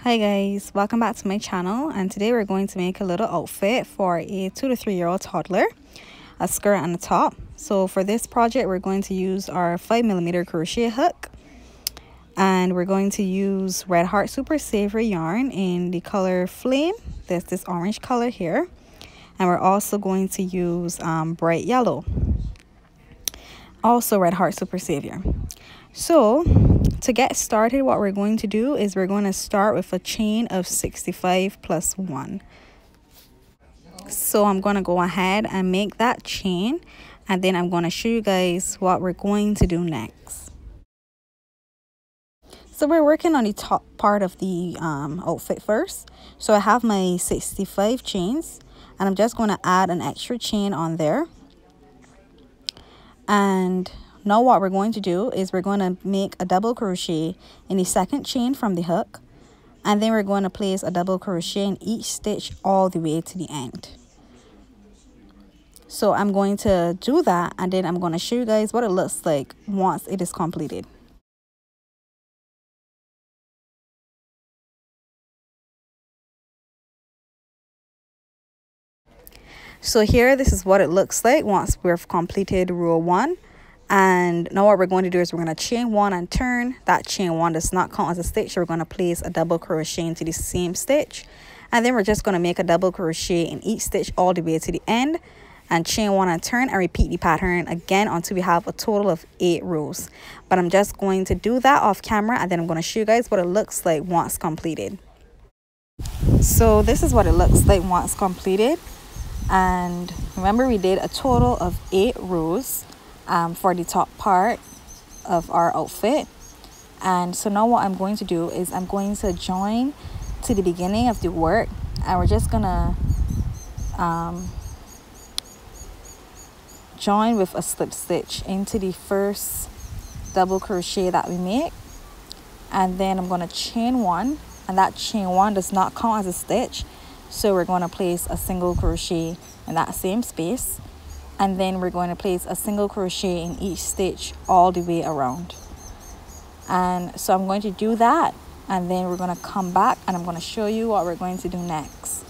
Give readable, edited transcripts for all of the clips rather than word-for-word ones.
Hi guys, welcome back to my channel, and today we're going to make a little outfit for a 2 to 3 year old toddler, a skirt and a top. So for this project we're going to use our 5mm crochet hook, and we're going to use Red Heart Super Savory yarn in the color Flame. There's this orange color here, and we're also going to use bright yellow, also Red Heart Super Savior. So to get started, what we're going to do is we're going to start with a chain of 65 plus 1. So I'm going to go ahead and make that chain, and then I'm going to show you guys what we're going to do next. So we're working on the top part of the outfit first. So I have my 65 chains, and I'm just going to add an extra chain on there. And now what we're going to do is we're going to make a double crochet in the second chain from the hook, and then we're going to place a double crochet in each stitch all the way to the end. So I'm going to do that, and then I'm going to show you guys what it looks like once it is completed. So here, this is what it looks like once we've completed row 1. And now what we're going to do is we're going to chain 1 and turn. That chain 1 does not count as a stitch. So we're going to place a double crochet into the same stitch, and then we're just going to make a double crochet in each stitch all the way to the end, and chain 1 and turn, and repeat the pattern again until we have a total of 8 rows. But I'm just going to do that off camera, and then I'm going to show you guys what it looks like once completed. So this is what it looks like once completed, and remember we did a total of 8 rows for the top part of our outfit. And so now what I'm going to do is I'm going to join to the beginning of the work, and we're just gonna join with a slip stitch into the first double crochet that we make, and then I'm going to chain 1, and that chain 1 does not count as a stitch, so we're going to place a single crochet in that same space, and then we're going to place a single crochet in each stitch all the way around. And so I'm going to do that, and then we're going to come back and I'm going to show you what we're going to do next.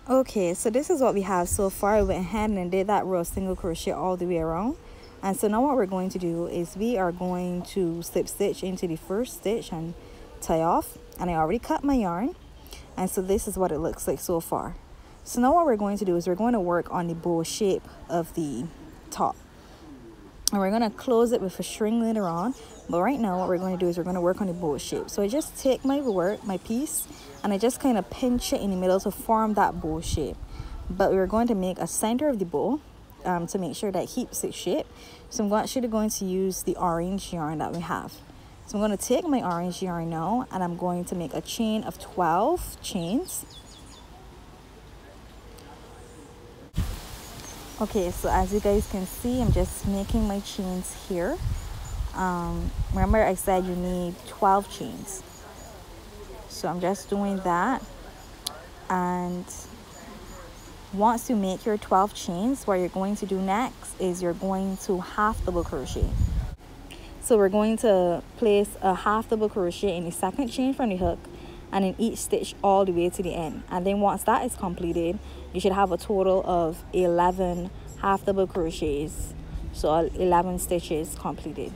Okay, so this is what we have so far. We went ahead and did that row of single crochet all the way around. And so now what we're going to do is we are going to slip stitch into the first stitch and tie off. And I already cut my yarn, and so this is what it looks like so far. So now what we're going to do is we're going to work on the bow shape of the top, and we're going to close it with a string later on. But right now what we're going to do is we're going to work on the bow shape. So I just take my piece, and I just kind of pinch it in the middle to form that bow shape. But we're going to make a center of the bow to make sure that it keeps its shape. So I'm actually going to use the orange yarn that we have. So I'm going to take my orange yarn now, and I'm going to make a chain of 12 chains. Okay, so as you guys can see, I'm just making my chains here. Remember I said you need 12 chains. So I'm just doing that, and once you make your 12 chains, what you're going to do next is you're going to half double crochet. So we're going to place a half double crochet in the second chain from the hook, and in each stitch all the way to the end. And then once that is completed, you should have a total of 11 half double crochets, so 11 stitches completed.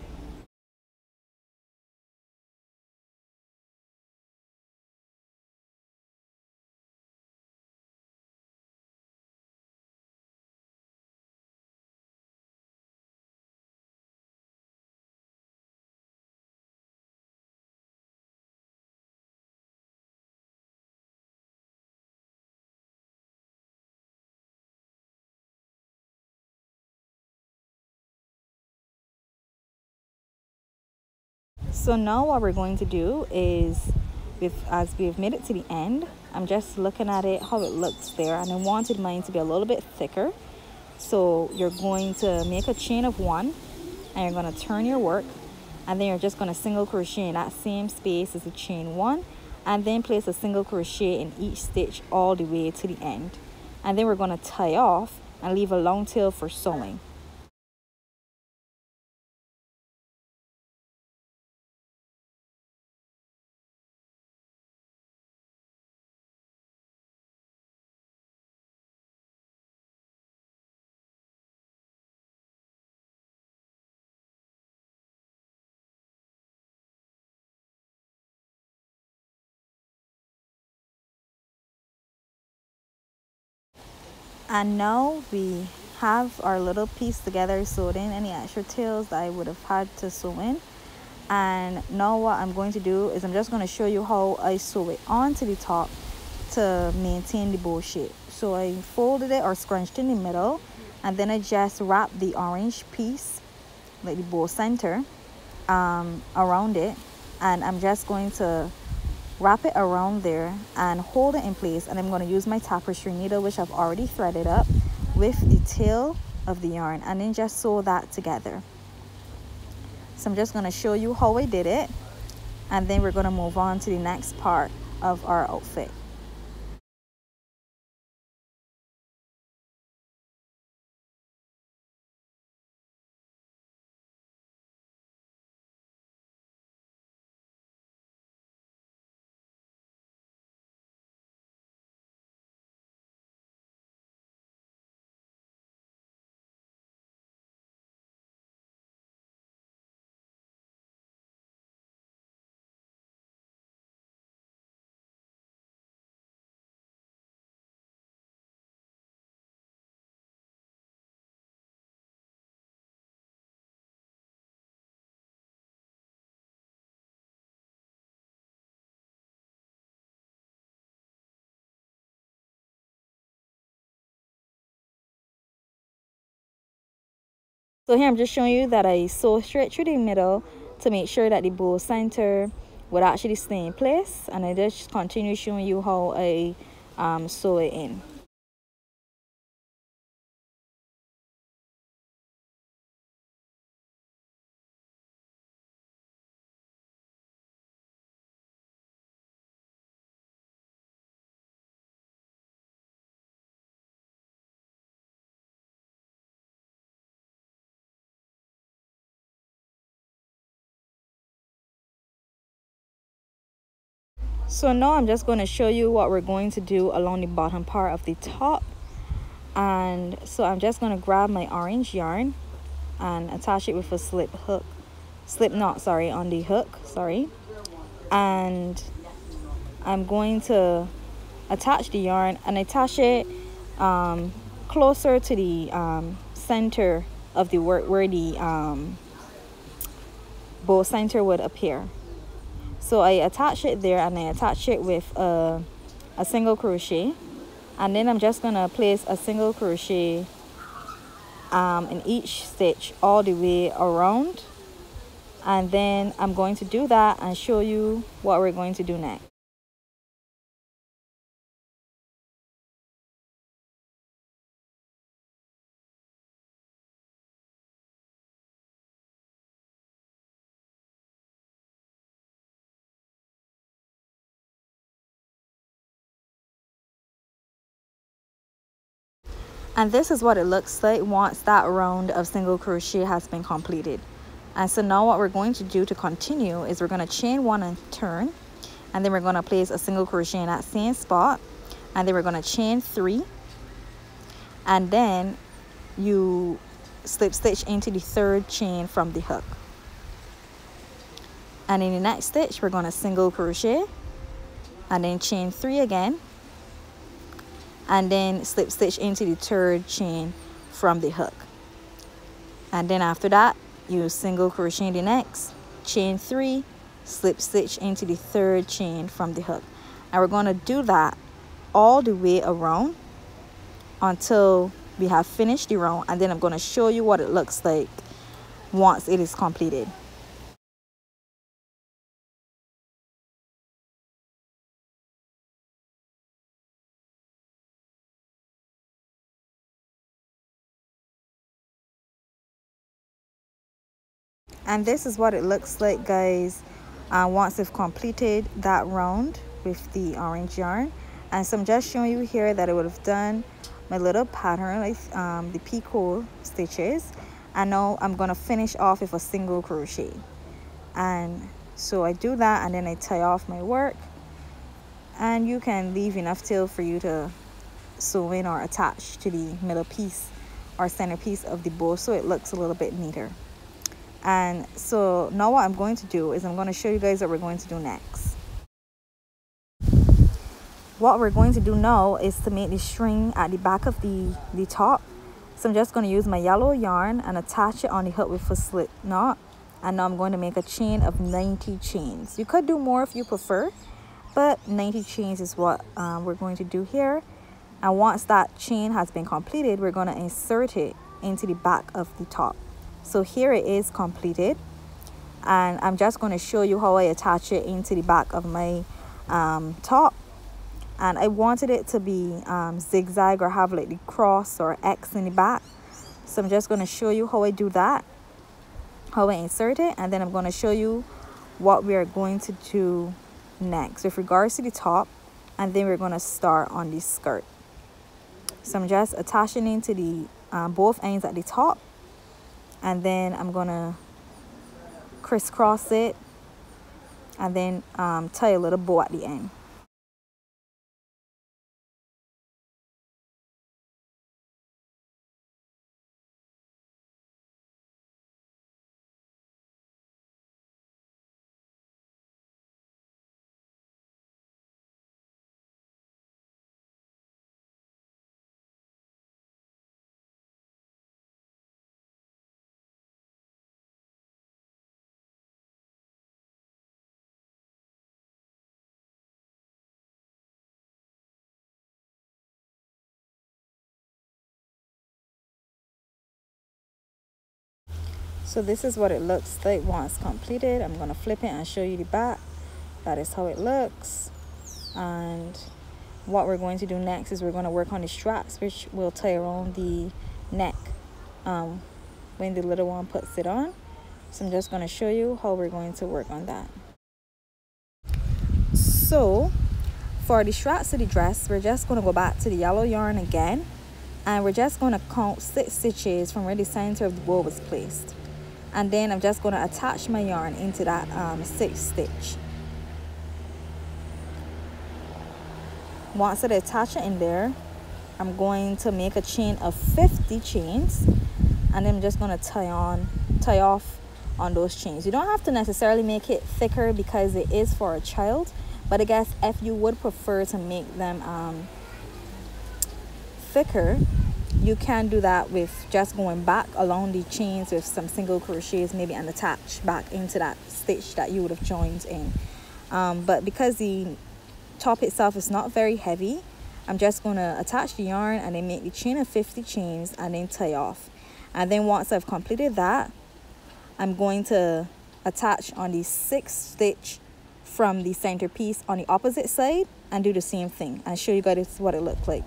So now what we're going to do is, as we've made it to the end, I'm just looking at it, how it looks there, and I wanted mine to be a little bit thicker. So you're going to make a chain of 1, and you're going to turn your work, and then you're just going to single crochet in that same space as a chain 1, and then place a single crochet in each stitch all the way to the end, and then we're going to tie off and leave a long tail for sewing. And now we have our little piece together sewed in, any extra tails that I would have had to sew in. And now what I'm going to do is I'm just going to show you how I sew it onto the top to maintain the bow shape. So I folded it or scrunched in the middle, and then I just wrapped the orange piece, like the bow center, around it, and I'm just going to wrap it around there and hold it in place. And I'm going to use my tapestry needle, which I've already threaded up, with the tail of the yarn, and then just sew that together. So I'm just going to show you how I did it, and then we're going to move on to the next part of our outfit. So here I'm just showing you that I sew straight through the middle to make sure that the bow center would actually stay in place, and I just continue showing you how I sew it in. So now I'm just going to show you what we're going to do along the bottom part of the top. And so I'm just going to grab my orange yarn and attach it with a slip knot, sorry, on the hook, sorry. And I'm going to attach the yarn and attach it closer to the center of the work, where the bow center would appear. So I attach it there, and I attach it with a single crochet, and then I'm just gonna place a single crochet in each stitch all the way around, and then I'm going to do that and show you what we're going to do next. And this is what it looks like once that round of single crochet has been completed. And so now what we're going to do to continue is we're going to chain one and turn, and then we're going to place a single crochet in that same spot, and then we're going to chain 3, and then you slip stitch into the 3rd chain from the hook. And in the next stitch we're going to single crochet and then chain 3 again, and then slip stitch into the 3rd chain from the hook. And then after that you single crochet the next, chain 3, slip stitch into the 3rd chain from the hook. And we're going to do that all the way around until we have finished the round, and then I'm going to show you what it looks like once it is completed. And this is what it looks like, guys, once we've completed that round. with the orange yarn. And so I'm just showing you here that I would have done my little pattern, like the picot stitches, and now I'm gonna finish off with a single crochet. And so I do that, and then I tie off my work, and you can leave enough tail for you to sew in or attach to the middle piece or centerpiece of the bow, so it looks a little bit neater. And so now what I'm going to do is I'm going to show you guys what we're going to do next. What we're going to do now is to make the string at the back of the top. So I'm just going to use my yellow yarn and attach it on the hook with a slip knot. And now I'm going to make a chain of 90 chains. You could do more if you prefer, but 90 chains is what we're going to do here. And once that chain has been completed, we're going to insert it into the back of the top. So here it is completed, and I'm just going to show you how I attach it into the back of my top. And I wanted it to be zigzag or have like the cross or X in the back. So I'm just going to show you how I do that, how I insert it, and then I'm going to show you what we are going to do next with regards to the top, and then we're going to start on the skirt. So I'm just attaching into the both ends at the top, and then I'm going to crisscross it, and then tie a little bow at the end. So this is what it looks like once completed. I'm going to flip it and show you the back. That is how it looks. And what we're going to do next is we're going to work on the straps, which will tie around the neck when the little one puts it on. So I'm just going to show you how we're going to work on that. So for the straps of the dress, we're just going to go back to the yellow yarn again, and we're just going to count 6 stitches from where the center of the bow was placed. And then I'm just going to attach my yarn into that 6th stitch. Once I attach it in there, I'm going to make a chain of 50 chains, and then I'm just going to tie off on those chains. You don't have to necessarily make it thicker because it is for a child, but I guess if you would prefer to make them thicker, you can do that with just going back along the chains with some single crochets maybe, and attach back into that stitch that you would have joined in. But because the top itself is not very heavy, I'm just going to attach the yarn and then make the chain of 50 chains and then tie off. And then once I've completed that, I'm going to attach on the 6th stitch from the centerpiece on the opposite side and do the same thing and show you guys what it looks like.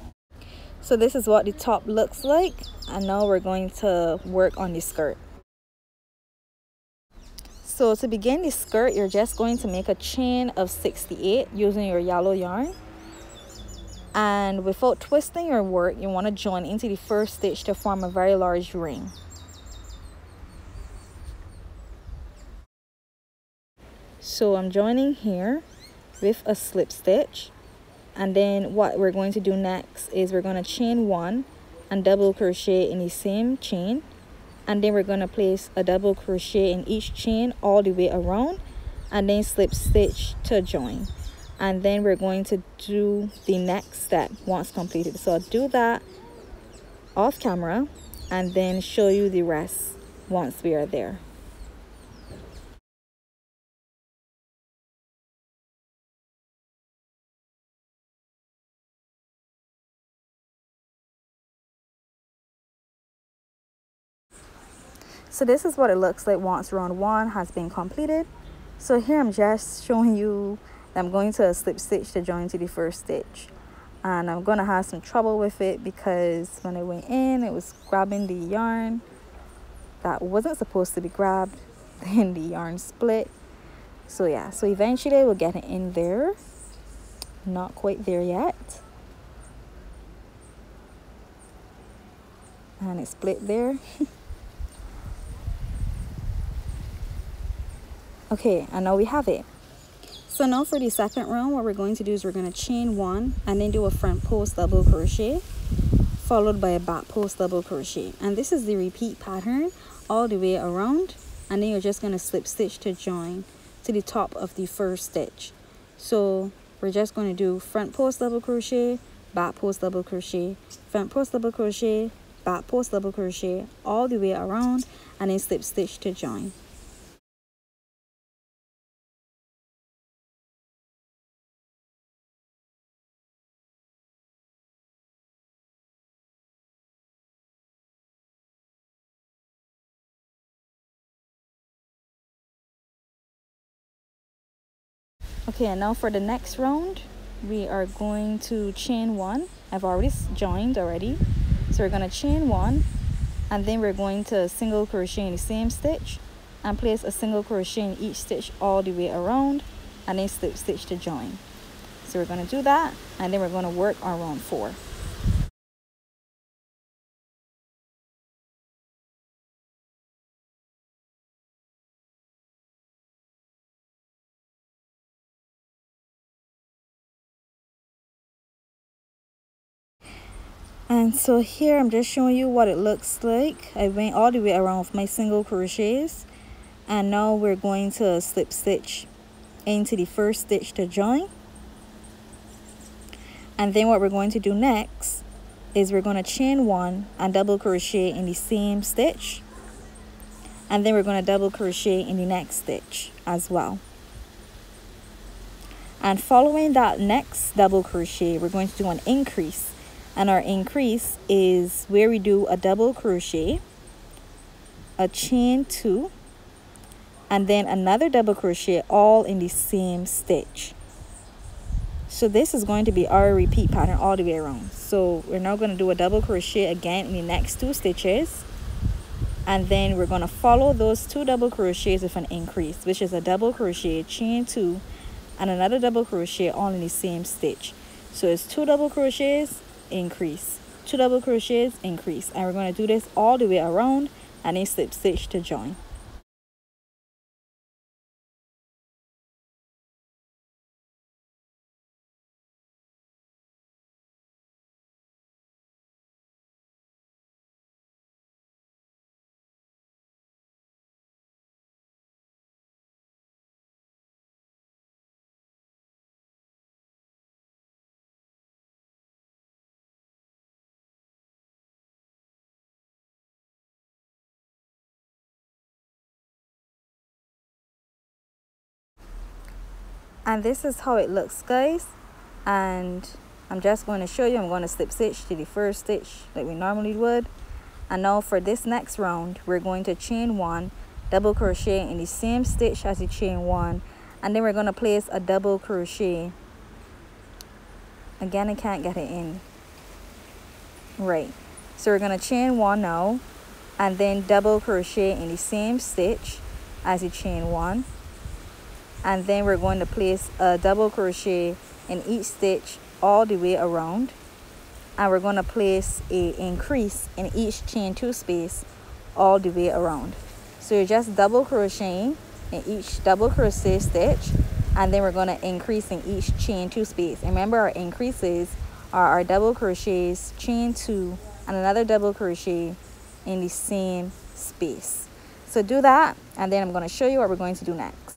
So this is what the top looks like, and now we're going to work on the skirt. So to begin the skirt, you're just going to make a chain of 68 using your yellow yarn, and without twisting your work, you want to join into the 1st stitch to form a very large ring. So I'm joining here with a slip stitch. And then what we're going to do next is we're going to chain 1 and double crochet in the same chain, and then we're going to place a double crochet in each chain all the way around, and then slip stitch to join. And then we're going to do the next step once completed. So I'll do that off camera and then show you the rest once we are there. So this is what it looks like once round 1 has been completed. So here I'm just showing you that I'm going to slip stitch to join to the 1st stitch. And I'm going to have some trouble with it because when I went in, it was grabbing the yarn that wasn't supposed to be grabbed. Then the yarn split. So yeah, so eventually we'll get it in there. Not quite there yet. And it's split there. Okay, and now we have it. So now for the second round, what we're going to do is we're going to chain 1 and then do a front post double crochet followed by a back post double crochet, and this is the repeat pattern all the way around, and then you're just going to slip stitch to join to the top of the first stitch. So we're just going to do front post double crochet, back post double crochet, front post double crochet, back post double crochet all the way around, and then slip stitch to join. Okay, and now for the next round, we are going to chain 1. I've already joined already. So we're going to chain 1, and then we're going to single crochet in the same stitch and place a single crochet in each stitch all the way around, and then slip stitch to join. So we're going to do that, and then we're going to work on round 4. And so here I'm just showing you what it looks like. I went all the way around with my single crochets, and now we're going to slip stitch into the first stitch to join. And then what we're going to do next is we're going to chain 1 and double crochet in the same stitch, and then we're going to double crochet in the next stitch as well. And following that next double crochet, we're going to do an increase, and our increase is where we do a double crochet, a chain 2, and then another double crochet all in the same stitch. So this is going to be our repeat pattern all the way around. So we're now going to do a double crochet again in the next 2 stitches, and then we're going to follow those 2 double crochets with an increase, which is a double crochet, chain 2, and another double crochet all in the same stitch. So it's 2 double crochets, increase, 2 double crochets, increase, and we're going to do this all the way around, and then slip stitch to join. And this is how it looks, guys. And I'm just going to show you, I'm going to slip stitch to the first stitch like we normally would. And now for this next round, we're going to chain 1, double crochet in the same stitch as the chain 1, and then we're going to place a double crochet. Again, I can't get it in right. So we're going to chain 1 now, and then double crochet in the same stitch as the chain 1, and then we're going to place a double crochet in each stitch all the way around, and we're going to place a increase in each chain 2 space all the way around. So you're just double crocheting in each double crochet stitch, and then we're going to increase in each chain 2 space. And remember, our increases are our double crochets, chain 2, and another double crochet in the same space. So do that, and then I'm going to show you what we're going to do next.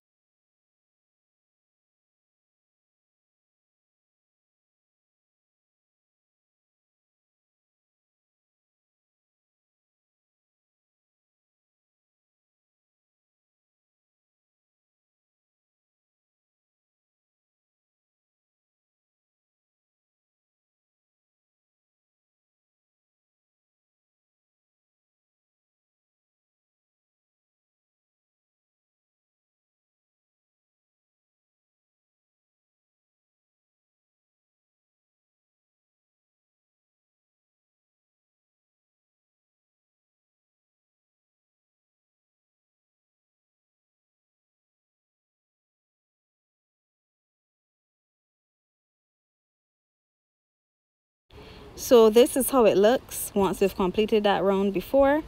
So this is how it looks once we've completed that round before.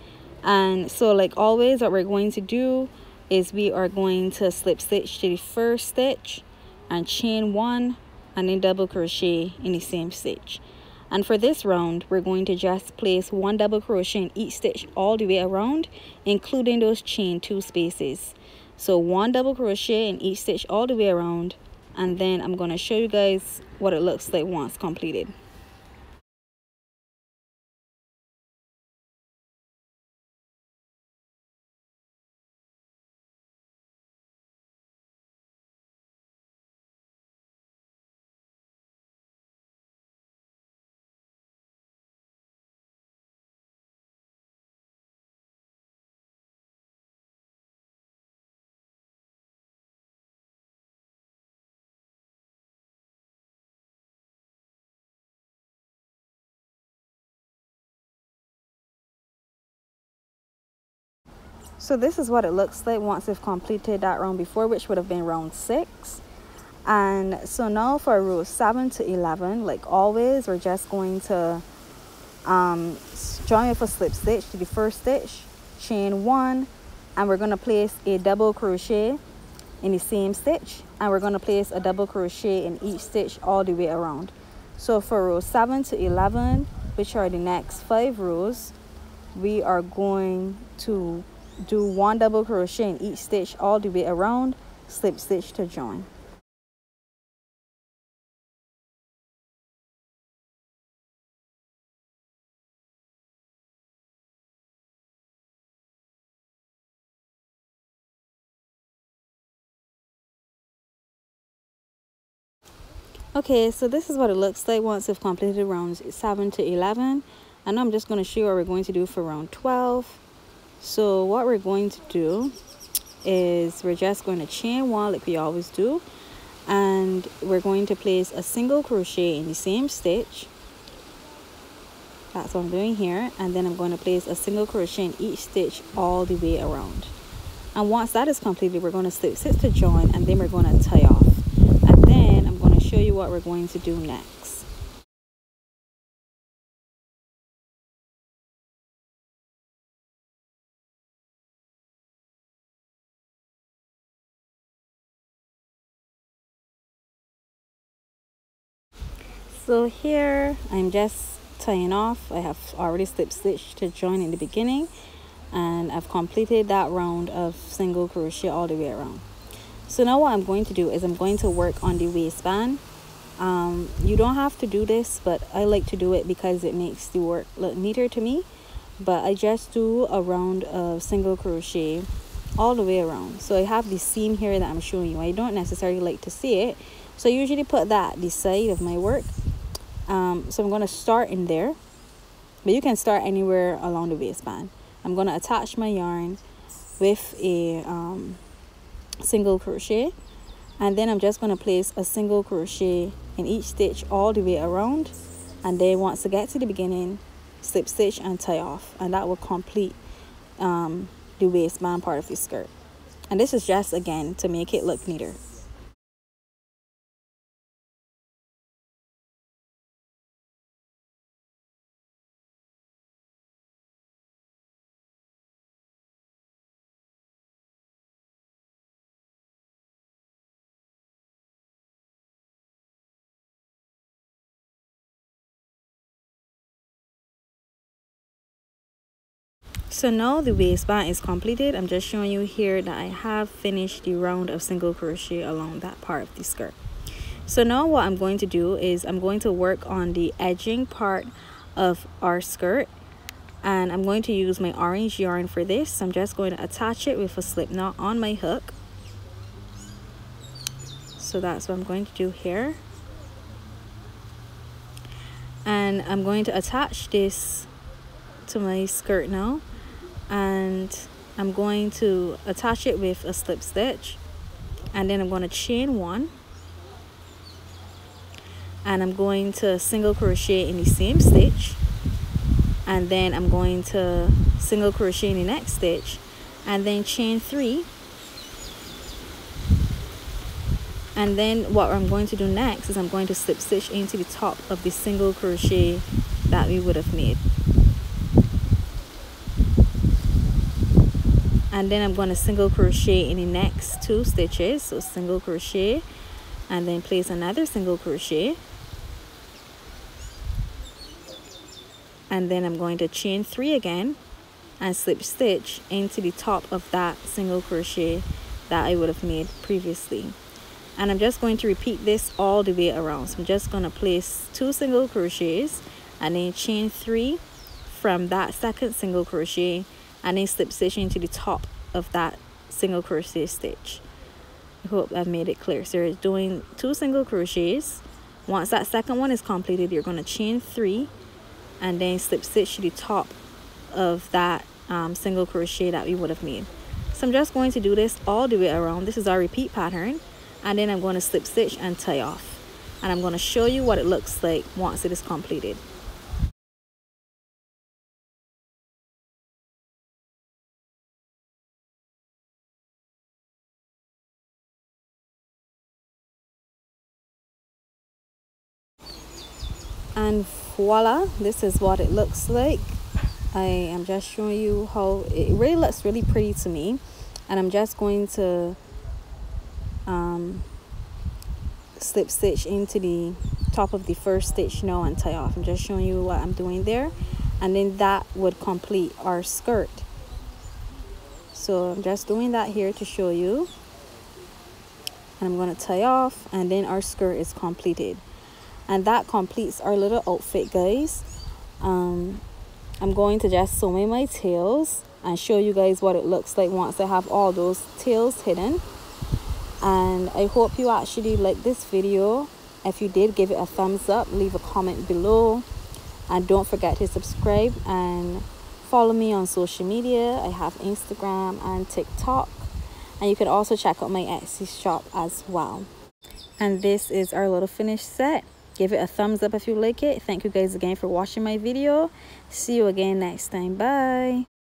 And so like always, what we're going to do is we are going to slip stitch to the first stitch and chain 1 and then double crochet in the same stitch. And for this round, we're going to just place 1 double crochet in each stitch all the way around, including those chain 2 spaces. So 1 double crochet in each stitch all the way around, and then I'm going to show you guys what it looks like once completed. So this is what it looks like once we've completed that round before, which would have been round 6. And so now for rows 7 to 11, like always, we're just going to join with a slip stitch to the first stitch, chain 1, and we're going to place a double crochet in the same stitch, and we're going to place a double crochet in each stitch all the way around. So for rows 7 to 11, which are the next 5 rows, we are going to do 1 double crochet in each stitch all the way around, slip stitch to join. Okay, so this is what it looks like once we've completed rounds 7 to 11, and I'm just going to show you what we're going to do for round 12. So what we're going to do is we're just going to chain 1 like we always do, and we're going to place a single crochet in the same stitch. That's what I'm doing here, and then I'm going to place a single crochet in each stitch all the way around. And once that is completed, we're going to slip stitch to join, and then we're going to tie off, and then I'm going to show you what we're going to do next. So here I'm just tying off. I have already slip stitched to join in the beginning, and I've completed that round of single crochet all the way around. So now what I'm going to do is I'm going to work on the waistband. You don't have to do this, but I like to do it because it makes the work look neater to me. But I just do a round of single crochet all the way around. So I have the seam here that I'm showing you. I don't necessarily like to see it, so I usually put that the side of my work. So I'm going to start in there, but you can start anywhere along the waistband. I'm going to attach my yarn with a single crochet, and then I'm just going to place a single crochet in each stitch all the way around, and then once I get to the beginning, slip stitch and tie off, and that will complete the waistband part of the skirt. And this is just again to make it look neater. So now the waistband is completed. I'm just showing you here that I have finished the round of single crochet along that part of the skirt. So now what I'm going to do is I'm going to work on the edging part of our skirt, and I'm going to use my orange yarn for this. I'm just going to attach it with a slip knot on my hook. So that's what I'm going to do here, and I'm going to attach this to my skirt now, and I'm going to attach it with a slip stitch, and then I'm going to chain 1, and I'm going to single crochet in the same stitch, and then I'm going to single crochet in the next stitch, and then chain 3. And then what I'm going to do next is I'm going to slip stitch into the top of the single crochet that we would have made. And then I'm going to single crochet in the next 2 stitches. So single crochet and then place another single crochet, and then I'm going to chain 3 again and slip stitch into the top of that single crochet that I would have made previously. And I'm just going to repeat this all the way around. So I'm just going to place 2 single crochets and then chain 3 from that second single crochet and then slip stitch into the top of that single crochet stitch. I hope I've made it clear. So you're doing 2 single crochets. Once that second one is completed, you're going to chain 3 and then slip stitch to the top of that single crochet that we would have made. So I'm just going to do this all the way around. This is our repeat pattern, and then I'm going to slip stitch and tie off, and I'm going to show you what it looks like once it is completed. And voila, this is what it looks like. I am just showing you how it really looks really pretty to me. And I'm just going to slip stitch into the top of the first stitch now and tie off. I'm just showing you what I'm doing there, and then that would complete our skirt. So I'm just doing that here to show you, and I'm going to tie off, and then our skirt is completed. And that completes our little outfit, guys. I'm going to just sew in my tails and show you guys what it looks like once I have all those tails hidden. And I hope you actually like this video. If you did, give it a thumbs up, leave a comment below, and don't forget to subscribe and follow me on social media. I have Instagram and TikTok, and you can also check out my Etsy shop as well. And this is our little finished set. Give it a thumbs up if you like it. Thank you guys again for watching my video. See you again next time. Bye.